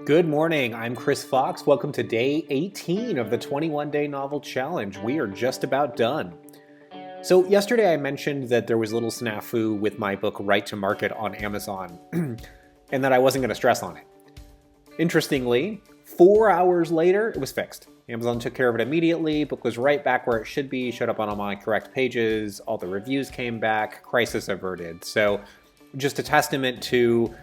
Good morning, I'm Chris Fox. Welcome to day 18 of the 21-day novel challenge. We are just about done. So yesterday I mentioned that there was a little snafu with my book Right to Market on Amazon, and that I wasn't going to stress on it. Interestingly, 4 hours later, it was fixed. Amazon took care of it immediately, book was right back where it should be, showed up on all my correct pages, all the reviews came back, crisis averted. So just a testament to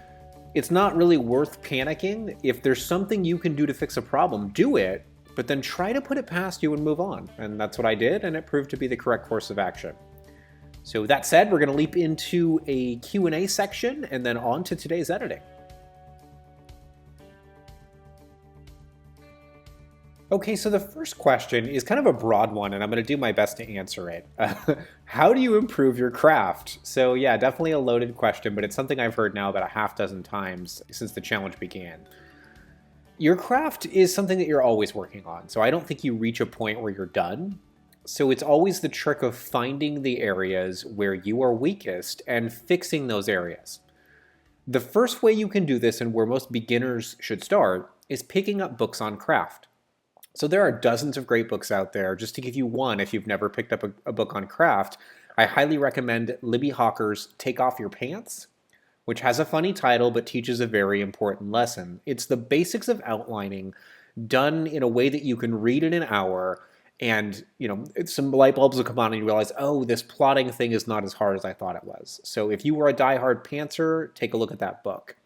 it's not really worth panicking. If there's something you can do to fix a problem, do it, but then try to put it past you and move on. And that's what I did, and it proved to be the correct course of action. So that said, we're going to leap into a Q&A section and then on to today's editing. Okay, so the first question is kind of a broad one, and I'm going to do my best to answer it. How do you improve your craft? So yeah, definitely a loaded question, but it's something I've heard now about a half dozen times since the challenge began. Your craft is something that you're always working on, so I don't think you reach a point where you're done. So it's always the trick of finding the areas where you are weakest and fixing those areas. The first way you can do this, and where most beginners should start, is picking up books on craft. So there are dozens of great books out there. Just to give you one, if you've never picked up a book on craft, I highly recommend Libby Hawker's Take Off Your Pants, which has a funny title but teaches a very important lesson. It's the basics of outlining done in a way that you can read in an hour, and some light bulbs will come on and you realize, oh, this plotting thing is not as hard as I thought it was. So if you were a diehard pantser, take a look at that book.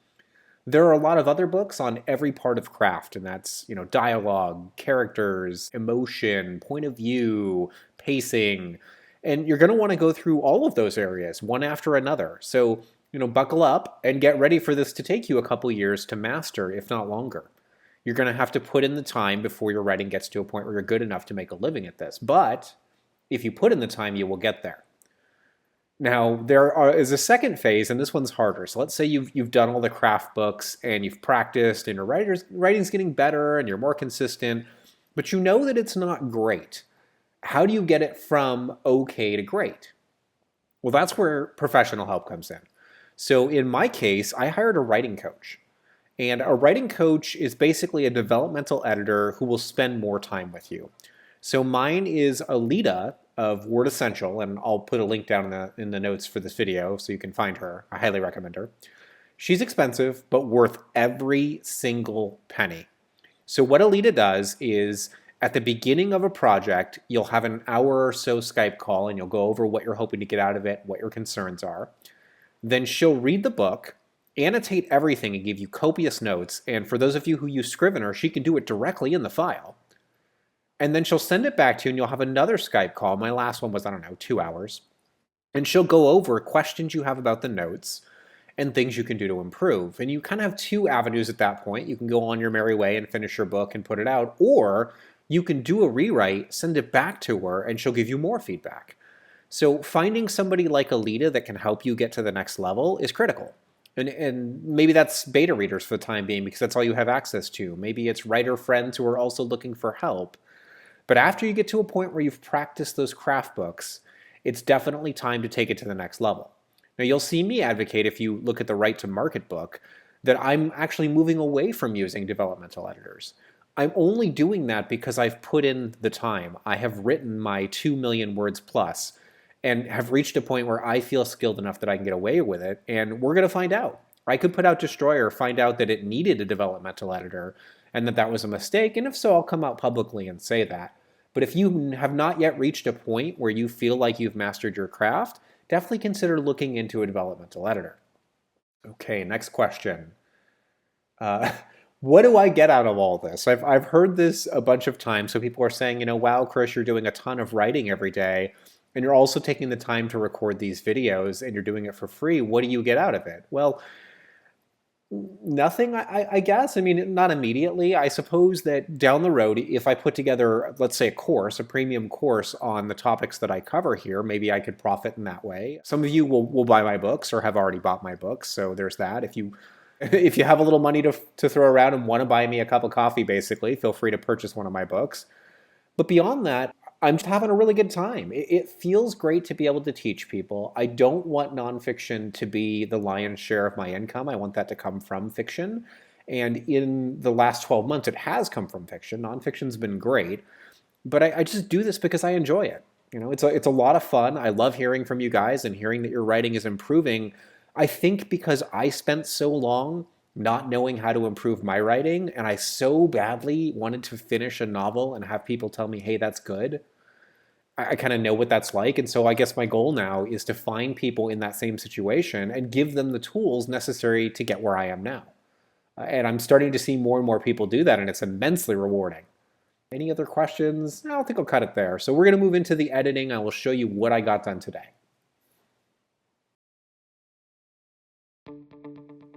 There are a lot of other books on every part of craft, and that's, dialogue, characters, emotion, point of view, pacing, and you're going to want to go through all of those areas one after another. So, buckle up and get ready for this to take you a couple years to master, if not longer. You're going to have to put in the time before your writing gets to a point where you're good enough to make a living at this. But if you put in the time, you will get there. Now, is a second phase, and this one's harder. So let's say you've done all the craft books and you've practiced and your writing's getting better and you're more consistent, but you know that it's not great. How do you get it from okay to great? Well, that's where professional help comes in. So in my case, I hired a writing coach. And a writing coach is basically a developmental editor who will spend more time with you. So mine is Alita of Word Essential, and I'll put a link down in the notes for this video so you can find her. I highly recommend her. She's expensive, but worth every single penny. So what Alita does is, at the beginning of a project, you'll have an hour or so Skype call, and you'll go over what you're hoping to get out of it, what your concerns are. Then she'll read the book, annotate everything, and give you copious notes. And for those of you who use Scrivener, she can do it directly in the file. And then she'll send it back to you, and you'll have another Skype call. My last one was, 2 hours. And she'll go over questions you have about the notes and things you can do to improve. And you kind of have two avenues at that point. You can go on your merry way and finish your book and put it out, or you can do a rewrite, send it back to her, and she'll give you more feedback. So finding somebody like Alita that can help you get to the next level is critical. And maybe that's beta readers for the time being because that's all you have access to. Maybe it's writer friends who are also looking for help. But after you get to a point where you've practiced those craft books, it's definitely time to take it to the next level. Now, you'll see me advocate, if you look at the Right to Market book, that I'm actually moving away from using developmental editors. I'm only doing that because I've put in the time. I have written my 2 million words plus and have reached a point where I feel skilled enough that I can get away with it, and we're going to find out. I could put out Destroyer, find out that it needed a developmental editor, and that was a mistake, and if so, I'll come out publicly and say that. But if you have not yet reached a point where you feel like you've mastered your craft, definitely consider looking into a developmental editor. Okay, next question. What do I get out of all this? I've heard this a bunch of times, so people are saying, wow, Chris, you're doing a ton of writing every day, and you're also taking the time to record these videos, and you're doing it for free. What do you get out of it? Well, nothing, I guess. I mean, not immediately. I suppose that down the road, if I put together, let's say, a premium course on the topics that I cover here, maybe I could profit in that way. Some of you will buy my books or have already bought my books, so there's that. If you have a little money to throw around and want to buy me a cup of coffee, basically, feel free to purchase one of my books. But beyond that, I'm just having a really good time. It feels great to be able to teach people. I don't want nonfiction to be the lion's share of my income. I want that to come from fiction. And in the last 12 months, it has come from fiction. Nonfiction's been great, but I just do this because I enjoy it. It's a lot of fun. I love hearing from you guys and hearing that your writing is improving. I think because I spent so long not knowing how to improve my writing, and I so badly wanted to finish a novel and have people tell me, hey, that's good. I kind of know what that's like. And so I guess my goal now is to find people in that same situation and give them the tools necessary to get where I am now. And I'm starting to see more and more people do that, and it's immensely rewarding. Any other questions? I don't think I'll cut it there. So we're going to move into the editing. I will show you what I got done today.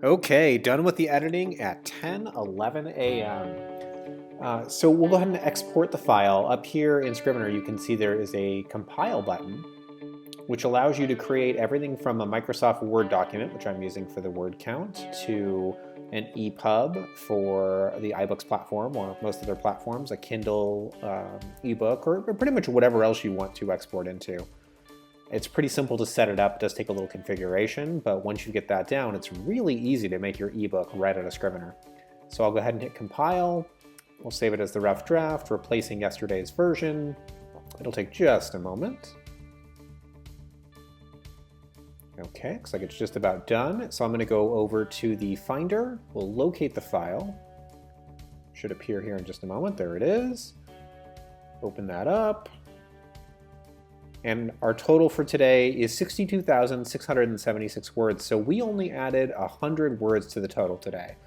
Okay, done with the editing at 10:11 a.m. So we'll go ahead and export the file. Up here in Scrivener, you can see there is a compile button, which allows you to create everything from a Microsoft Word document, which I'm using for the word count, to an EPUB for the iBooks platform or most other platforms, a Kindle ebook, or pretty much whatever else you want to export into. It's pretty simple to set it up. It does take a little configuration, but once you get that down, it's really easy to make your ebook right out of Scrivener. So I'll go ahead and hit compile. We'll save it as the rough draft, replacing yesterday's version. It'll take just a moment. Okay, looks like it's just about done. So I'm going to go over to the Finder. We'll locate the file. Should appear here in just a moment. There it is. Open that up. And our total for today is 62,676 words. So we only added 100 words to the total today.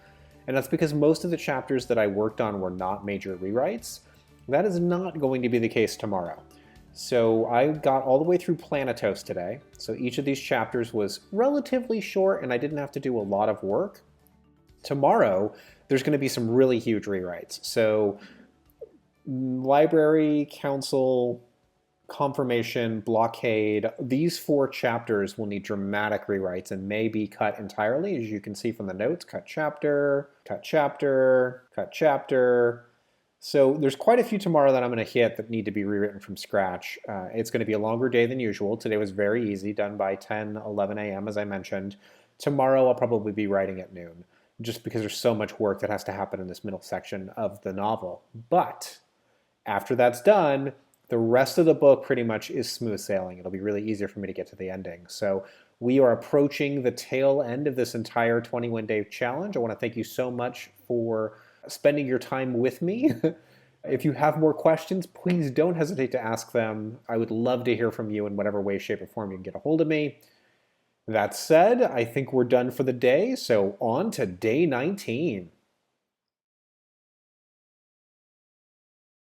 And that's because most of the chapters that I worked on were not major rewrites. That is not going to be the case tomorrow. So I got all the way through Planetos today. So each of these chapters was relatively short and I didn't have to do a lot of work. Tomorrow, there's going to be some really huge rewrites. So Library, Council, Confirmation, Blockade, these 4 chapters will need dramatic rewrites and may be cut entirely. As you can see from the notes, cut chapter, cut chapter, cut chapter. So there's quite a few tomorrow that I'm going to hit that need to be rewritten from scratch. It's going to be a longer day than usual. Today was very easy, done by 10:11 a.m. as I mentioned. Tomorrow I'll probably be writing at noon, just because there's so much work that has to happen in this middle section of the novel. But after that's done, the rest of the book pretty much is smooth sailing. It'll be really easier for me to get to the ending. So we are approaching the tail end of this entire 21-day challenge. I want to thank you so much for spending your time with me. If you have more questions, please don't hesitate to ask them. I would love to hear from you in whatever way, shape, or form you can get a hold of me. That said, I think we're done for the day, so on to day 19.